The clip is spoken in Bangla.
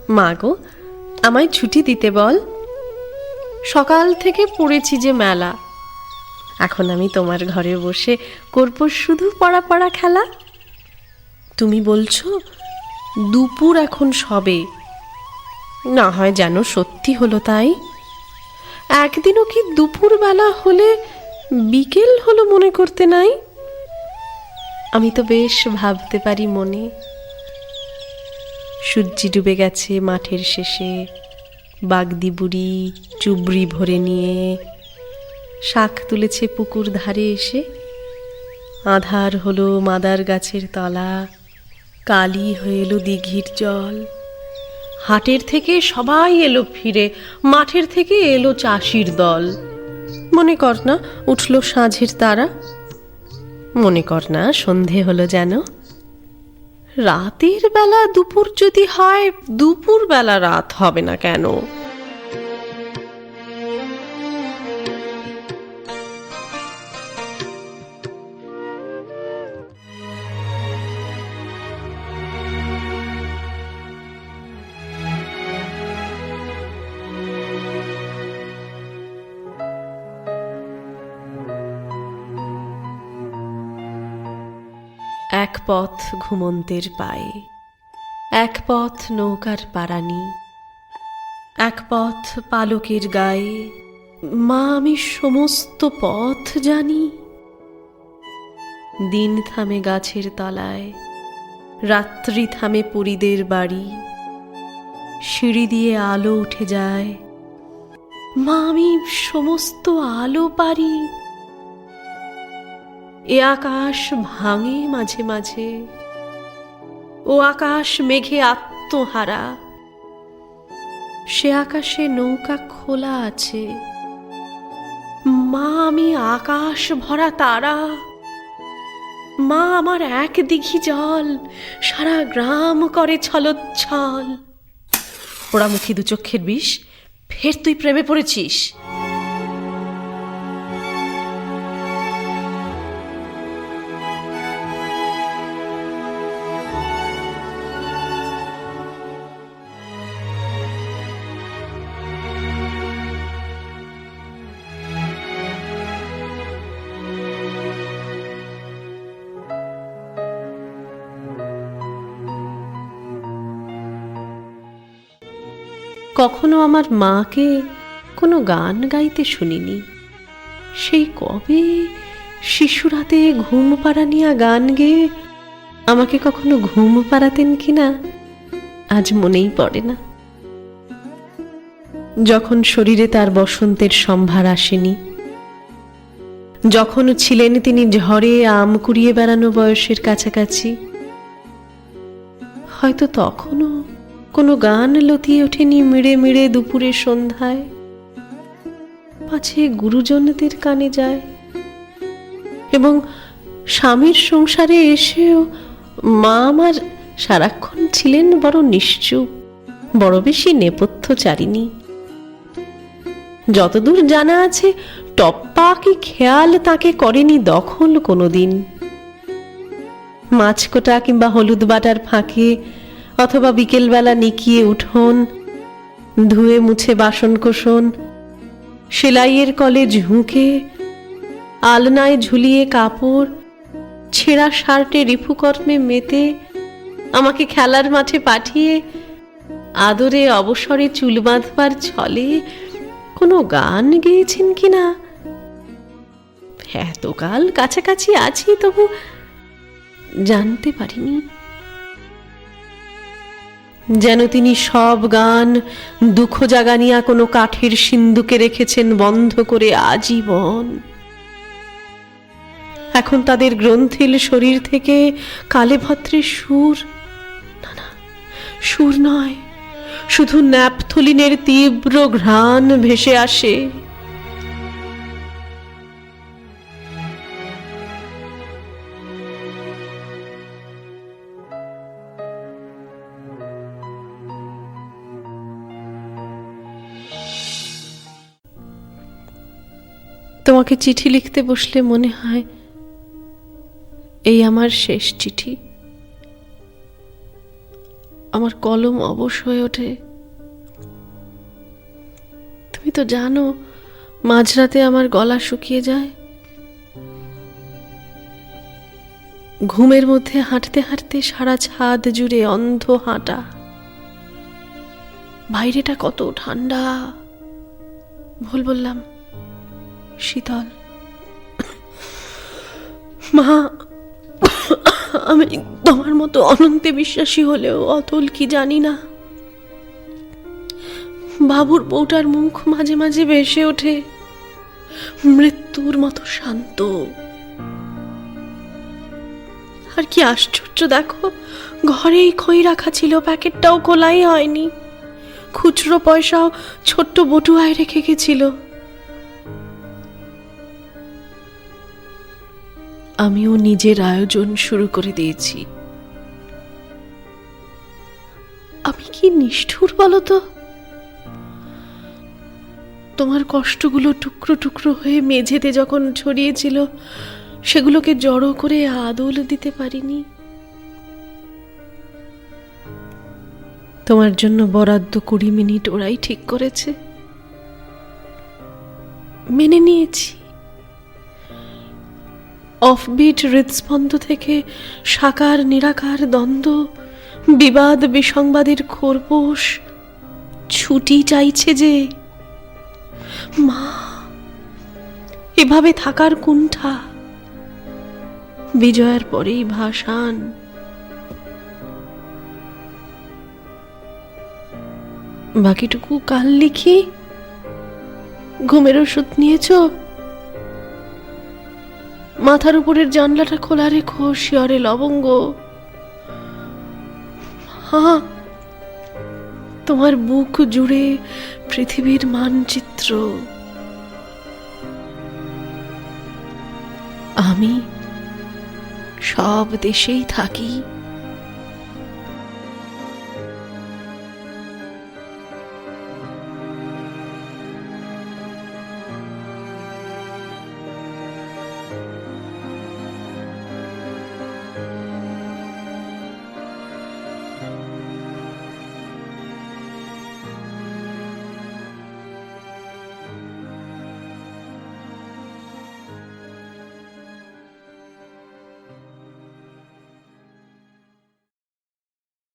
মা গো, আমায় ছুটি দিতে বল। সকাল থেকে পড়েছি যে মেলা, এখন আমি তোমার ঘরে বসে করব শুধু পড়া পড়া খেলা। তুমি বলছো দুপুর এখন সবে, না হয় যেন সত্যি হলো তাই। একদিনও কি দুপুর বেলা হলে বিকেল হলো মনে করতে নাই? আমি তো বেশ ভাবতে পারি মনে। সূর্যি ডুবে গেছে মাঠের শেষে, বাগদি বুড়ি চুবড়ি ভরে নিয়ে শাক তুলেছে পুকুর ধারে এসে। আধার হলো মাদার গাছের তলা, কালি হয়ে এলো দিঘির জল। হাটের থেকে সবাই এলো ফিরে, মাঠের থেকে এলো চাষির দল। মনে কর না উঠল সাঁঝের তারা, মনে কর না সন্ধে হলো যেন। রাতের বেলা দুপুর যদি হয়, দুপুর বেলা রাত হবে না কেন? এক পথ ঘুমন্তের পায়ে, এক পথ নৌকার পারানি, এক পথ পালকের গায়ে। মা আমি সমস্ত পথ জানি। দিন থামে গাছের তলায়, রাত্রি থামে পরিদের বাড়ি। সিঁড়ি দিয়ে আলো উঠে যায়, মা আমি সমস্ত আলো পারি। এ আকাশ ভাঙে মাঝে মাঝে, ও আকাশ মেঘে আত্মহারা। সে আকাশে নৌকা খোলা আছে, মা আমি আকাশ ভরা তারা। মা আমার এক দিঘি জল, সারা গ্রাম করে ছলোচ্ছল। পোড়ামুখী দু চক্ষের বিষ, ফের তুই প্রেমে পড়েছিস। কখনো আমার মাকে কোনো গান গাইতে শুনিনি। সেই কবে শিশুরাতে ঘুম পাড়ানিয়া গান গেয়ে আমাকে কখনো ঘুম পাড়াতেন কিনা আজ মনেই পড়ে না। যখন শরীরে তার বসন্তের সম্ভার আসেনি, যখন ছিলেন তিনি ঝড়ে আম কুড়িয়ে বেড়ানো বয়সের কাছাকাছি, হয়তো তখনও কোনো গান লতিয়ে ওঠেনি মিড়ে মিড়ে দুপুরের সন্ধ্যায়। পাছে গুরুজনদের কানে যায়, এবং স্বামীর সংসারে এসেও মা আমার সারাক্ষণ ছিলেন বড় নিশ্চুপ, বড় বেশি নেপথ্যচারিণী। যতদূর জানা আছে টপ্পা কি খেয়াল তাকে করেনি দখল কোনোদিন। মাছকোটা কিংবা হলুদ বাটার ফাঁকে, অথবা বিকেলবেলা নিকিয়ে উঠোন, ধুয়ে মুছে বাসন কোসন, সেলাইয়ের কলে ঝুঁকে, আলনায় ঝুলিয়ে কাপড়, ছেঁড়া শার্টে রিপুকর্মে মেতে আমাকে খেলার মাঠে পাঠিয়ে আদরে অবসরে চুল বাঁধবার ছলে কোনো গান গেয়েছেন কিনা। এতকাল কাছাকাছি আছি, তবু জানতে পারিনি। যেন তিনি সব গান দুঃখ জাগানিয়া কোনো কাঠের সিন্ধুকে রেখেছেন বন্ধ করে আজীবন। এখন তাদের গ্রন্থিল শরীর থেকে কালে ভদ্রে সুর, না না সুর নয়, শুধু ন্যাপথলিনের তীব্র ঘ্রাণ ভেসে আসে। তোমাকে চিঠি লিখতে বসলে মনে হয় এই আমার শেষ চিঠি। আমার কলম অবশ হয়ে ওঠে। তুমি তো জানো মাঝরাতে আমার গলা শুকিয়ে যায়। ঘুমের মধ্যে হাঁটতে হাঁটতে সারা ছাদ জুড়ে অন্ধ হাঁটা। বাইরেটা কত ঠান্ডা, ভুল বললাম, শীতল। মা, আমি তোমার মতো অনন্তে বিশ্বাসী হলেও অতল কি জানি না। বাবুর বউটার মুখ মাঝে মাঝে ভেসে ওঠে মৃত্যুর মতো শান্ত। আর কি আশ্চর্য দেখো, ঘরেই খই রাখা ছিল, প্যাকেটটাও খোলাই হয়নি, খুচরো পয়সাও ছোট্ট বটুয়ায় রেখে গেছিল। আমিও নিজের আয়োজন শুরু করে দিয়েছি। আমি কি নিষ্ঠুর বলতো? তোমার কষ্টগুলো টুকরো টুকরো হয়ে মেঝেতে যখন ছড়িয়েছিল, সেগুলোকে জড়ো করে আদল দিতে পারিনি। তোমার জন্য বরাদ্দ 20 মিনিট ওরাই ঠিক করেছে, মেনে নিয়েছি। অফবিট হৃদস্পন্দ থেকে সাকার নিরাকার দ্বন্দ্ব, বিবাদ বিসংবাদের খোরপোশ ছুটি চাইছে যে। মা, এভাবে থাকার কুণ্ঠা। বিজয়ের পরেই ভাসান। বাকিটুকু কাল লিখি। ঘুমের ওষুধ নিয়েছ? মাথার উপরের জানলাটা খোলা রেখো, শিয়রে লবঙ্গ। হ্যাঁ, তোমার বুক জুড়ে পৃথিবীর মানচিত্র। আমি সব দেশেই থাকি।